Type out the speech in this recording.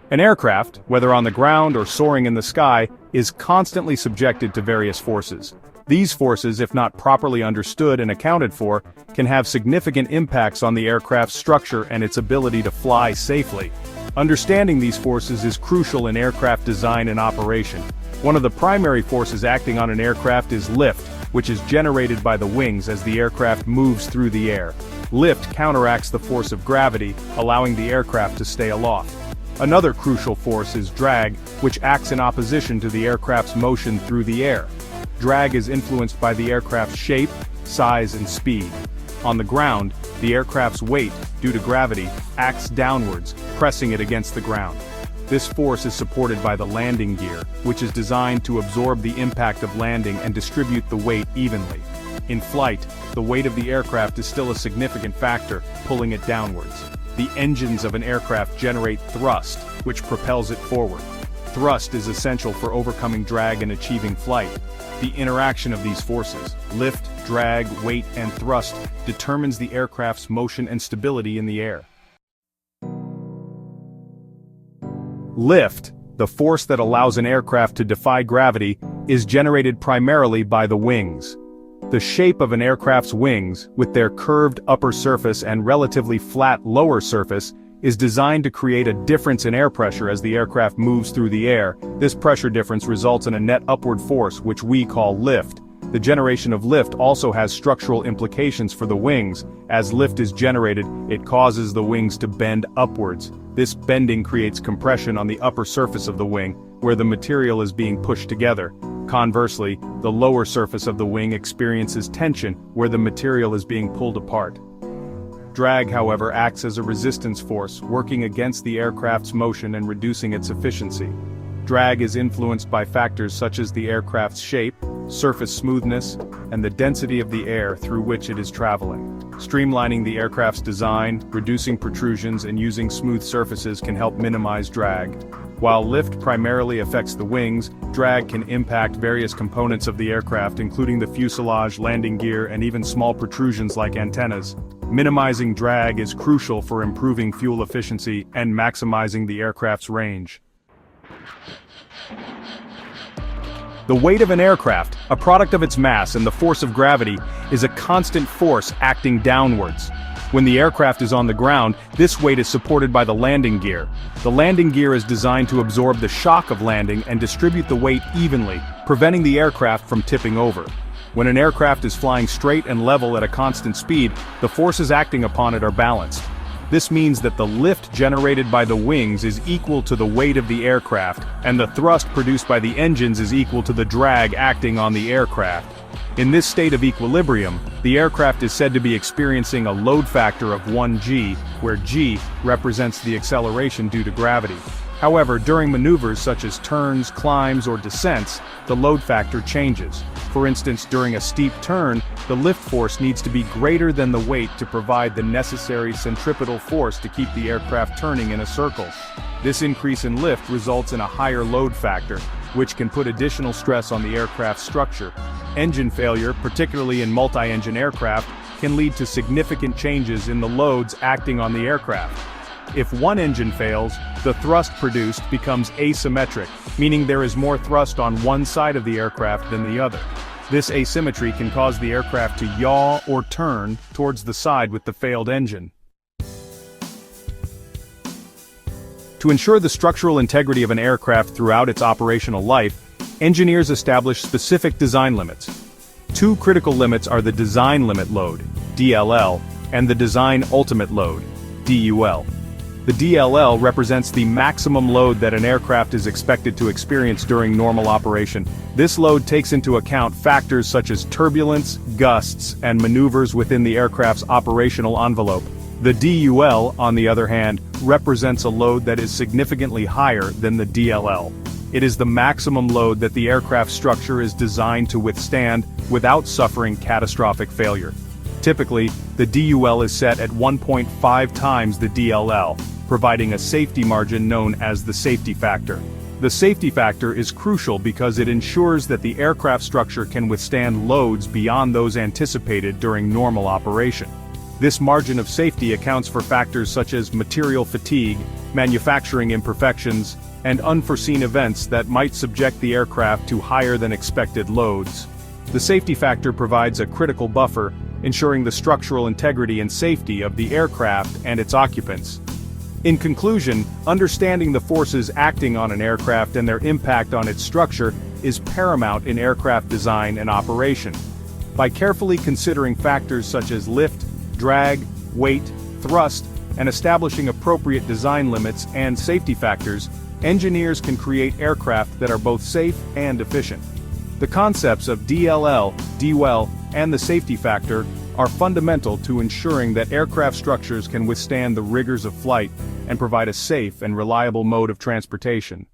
An aircraft, whether on the ground or soaring in the sky, is constantly subjected to various forces. These forces, if not properly understood and accounted for, can have significant impacts on the aircraft's structure and its ability to fly safely. Understanding these forces is crucial in aircraft design and operation. One of the primary forces acting on an aircraft is lift, which is generated by the wings as the aircraft moves through the air. Lift counteracts the force of gravity, allowing the aircraft to stay aloft. Another crucial force is drag, which acts in opposition to the aircraft's motion through the air. Drag is influenced by the aircraft's shape, size, and speed. On the ground, the aircraft's weight, due to gravity, acts downwards, pressing it against the ground. This force is supported by the landing gear, which is designed to absorb the impact of landing and distribute the weight evenly. In flight, the weight of the aircraft is still a significant factor, pulling it downwards. The engines of an aircraft generate thrust, which propels it forward. Thrust is essential for overcoming drag and achieving flight. The interaction of these forces, lift, drag, weight, and thrust, determines the aircraft's motion and stability in the air. Lift, the force that allows an aircraft to defy gravity, is generated primarily by the wings. The shape of an aircraft's wings, with their curved upper surface and relatively flat lower surface, is designed to create a difference in air pressure as the aircraft moves through the air. This pressure difference results in a net upward force, which we call lift. The generation of lift also has structural implications for the wings. As lift is generated, it causes the wings to bend upwards. This bending creates compression on the upper surface of the wing, where the material is being pushed together. Conversely, the lower surface of the wing experiences tension, where the material is being pulled apart. Drag, however, acts as a resistance force, working against the aircraft's motion and reducing its efficiency. Drag is influenced by factors such as the aircraft's shape, surface smoothness, and the density of the air through which it is traveling. Streamlining the aircraft's design, reducing protrusions, and using smooth surfaces can help minimize drag. While lift primarily affects the wings, drag can impact various components of the aircraft, including the fuselage, landing gear, and even small protrusions like antennas. Minimizing drag is crucial for improving fuel efficiency and maximizing the aircraft's range. The weight of an aircraft, a product of its mass and the force of gravity, is a constant force acting downwards. When the aircraft is on the ground, this weight is supported by the landing gear. The landing gear is designed to absorb the shock of landing and distribute the weight evenly, preventing the aircraft from tipping over. When an aircraft is flying straight and level at a constant speed, the forces acting upon it are balanced. This means that the lift generated by the wings is equal to the weight of the aircraft, and the thrust produced by the engines is equal to the drag acting on the aircraft. In this state of equilibrium, the aircraft is said to be experiencing a load factor of 1g, where g represents the acceleration due to gravity. However, during maneuvers such as turns, climbs, or descents, the load factor changes. For instance, during a steep turn, the lift force needs to be greater than the weight to provide the necessary centripetal force to keep the aircraft turning in a circle. This increase in lift results in a higher load factor, which can put additional stress on the aircraft's structure. Engine failure, particularly in multi-engine aircraft, can lead to significant changes in the loads acting on the aircraft. If one engine fails, the thrust produced becomes asymmetric, meaning there is more thrust on one side of the aircraft than the other. This asymmetry can cause the aircraft to yaw or turn towards the side with the failed engine. To ensure the structural integrity of an aircraft throughout its operational life, engineers establish specific design limits. Two critical limits are the design limit load, DLL, and the design ultimate load, DUL. The DLL represents the maximum load that an aircraft is expected to experience during normal operation. This load takes into account factors such as turbulence, gusts, and maneuvers within the aircraft's operational envelope. The DUL, on the other hand, represents a load that is significantly higher than the DLL. It is the maximum load that the aircraft structure is designed to withstand without suffering catastrophic failure. Typically, the DUL is set at 1.5 times the DLL, providing a safety margin known as the safety factor. The safety factor is crucial because it ensures that the aircraft structure can withstand loads beyond those anticipated during normal operation. This margin of safety accounts for factors such as material fatigue, manufacturing imperfections, and unforeseen events that might subject the aircraft to higher than expected loads. The safety factor provides a critical buffer, ensuring the structural integrity and safety of the aircraft and its occupants. In conclusion, understanding the forces acting on an aircraft and their impact on its structure is paramount in aircraft design and operation. By carefully considering factors such as lift, drag, weight, thrust, and establishing appropriate design limits and safety factors, engineers can create aircraft that are both safe and efficient. The concepts of DLL, DWEL, and the safety factor are fundamental to ensuring that aircraft structures can withstand the rigors of flight and provide a safe and reliable mode of transportation.